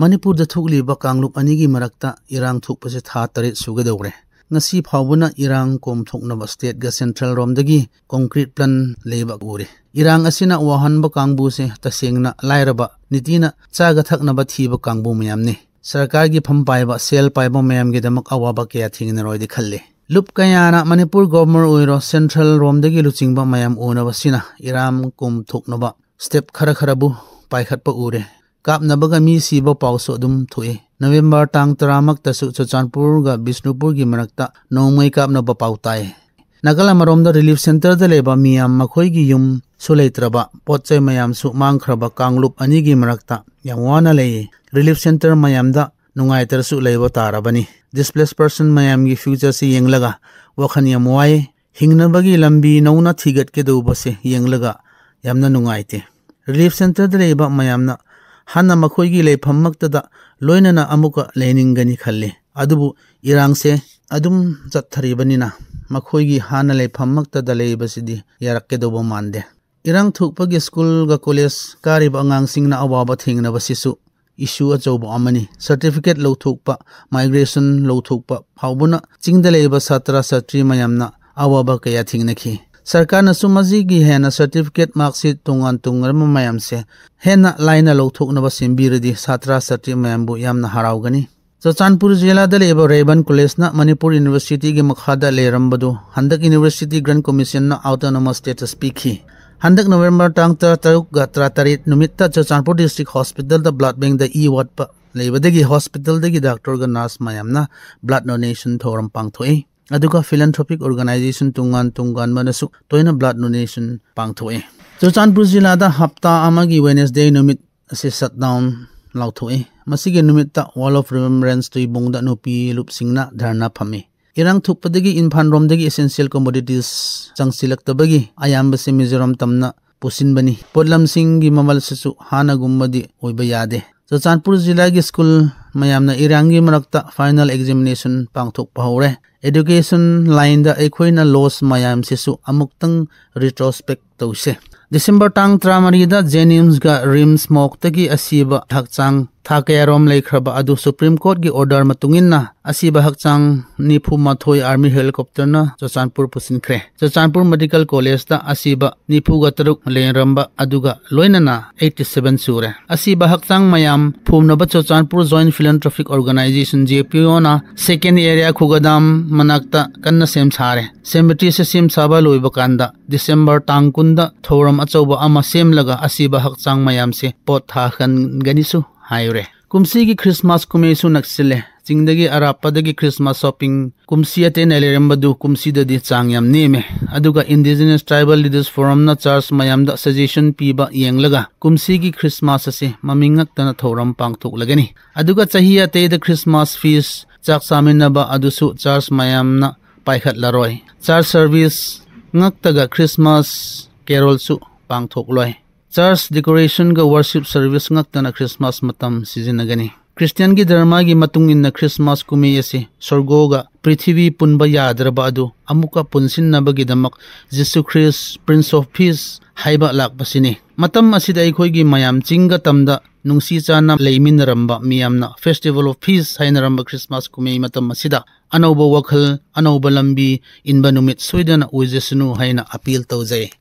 Manipur da thukliba Kanglup anigi marakta irang thukpase tha tarit sugadawre. Ngasi phawbuna irang kom thuknaba state ga central romdagi concrete plan leba ure. Irang asina wahanba kangbu se tasengna lairaba nitina chaga thaknaba thiba kangbu mayamni. Sarkar gi phampaiba sel paiba mayam gi damak awaba kya thingna roidi khalle. Lup kayana Manipur governor oiro central romdagi luchingba mayam onaba sina iram kom thuknaba step khara kharabu paikhatpa ure. Kap nabaga mi siba pauso dum thue. November tang taramak tasu Churachandpur ga Bishnupur gi marakta nongmai kap naba pautai. Nagala maromda relief center da leba miyam makhoi gi yum suleitraba potchai mayam su mangkhraba Kanglup ani gi marakta yangwana lei relief center mayam da nungai tar su leibo tarabani. Displaced person mayam gi future si yenglaga wakhan yamwai hingnabagi lambi nauna thigat ke doba se yenglaga yamna nungai te. Relief center da leba mayam na Hanna makhoigi le phammaktada loinana amuka leningani khalle adubu irangse adum chattaribanina makhoigi hana le phammaktada leibasidi yarakke dobo mande irang thukpagi school ga college kariba angangsingna awaba thingna basisu issue achobo amani certificate lo thukpa migration lo thukpa phawbuna chingda leiba satra satri mayamna awaba kaya thingnakhi Sarkar na sumazi gi hena certificate marksheet tungan tungar mayam se hena laina lo thukna ba simbiradi satra satri mayambu yamna haraugani Churachandpur jila da leba Rayban College na Manipur University gi makhada lerambadu Handak University Grand Commission na autonomous status pikhi Handak November tang taruk ga tratarit numitta Churachandpur District Hospital da blood bank da ward pa lebadagi hospital dagi doctor ga nurse mayamna blood donation thoram pangthoi Aduga philanthropic organization tungan manasu toina blood donation pangthoe. Churachandpur jila da hapta amagi Wednesday numit ase shutdown lauthoe. Masige numit ta wall of remembrance to ibongda nupi lupsingna dharna phame. Irang thukpadagi infan romdagi essential commodities changsilaktabagi ayamba se Mizoram tamna pusinbani. Podlam singi mamal sasu hana gummadi oiba yade. Churachandpur jila gi school mayamna irangi marakta final examination pangthok pahore. Education line da ekhoina loss mayam sesu amuktang retrospect tause December tang tramari da Jenims ga rims mok tagi asiba hakchang thakayarom leikhraba adu Supreme Court gi order matunginna asiba hakchang nipu mathoi army helicopter na Churachandpur pusinkhre Churachandpur medical college da asiba nipu ga taruk lenramba aduga loinana 87 sure asiba hakchang mayam phumnaba Churachandpur joint philanthropic organization JPO na second area khugadam manakta kanna sem sare cemetery se sim saba loiba kanda December tang kunda thoram achauba ama sem laga asiba hakchang mayam se pot tha khan ganisu Hayre. Kumsi ki Christmas kumesu naksile. Jingdagi arapadagi Christmas shopping. Kumsi ate nalerembadu kumsi dadi changyam neme. Aduga Indigenous Tribal Leaders Forum na Charles mayam da suggestion piba yenglaga. Kumsi ki Christmas ase mamingak tana thoram pangthok lagani. Aduga chahi ate the Christmas feast chak samin na ba adusu Charles mayam na paikhat laroi. Church service ngaktaga Christmas carol su pangthok loi. Church decoration ga worship service ngaktana Christmas matam sizinagani. Christian gi dharma gi matungin na Christmas kumiyase sorgo ga prithvi punba yadraba adu amuka punsin nabagi damak Jesus Christ Prince of Peace haiba lakpasini. Matam asida ikhoi gi mayam chinga tamda nungsi chana leimin ramba miyamna Festival of Peace haina ramba Christmas kumei matam asida anauba wakhal anauba lambi inba numit soidana ujesunu haina appeal tawjai.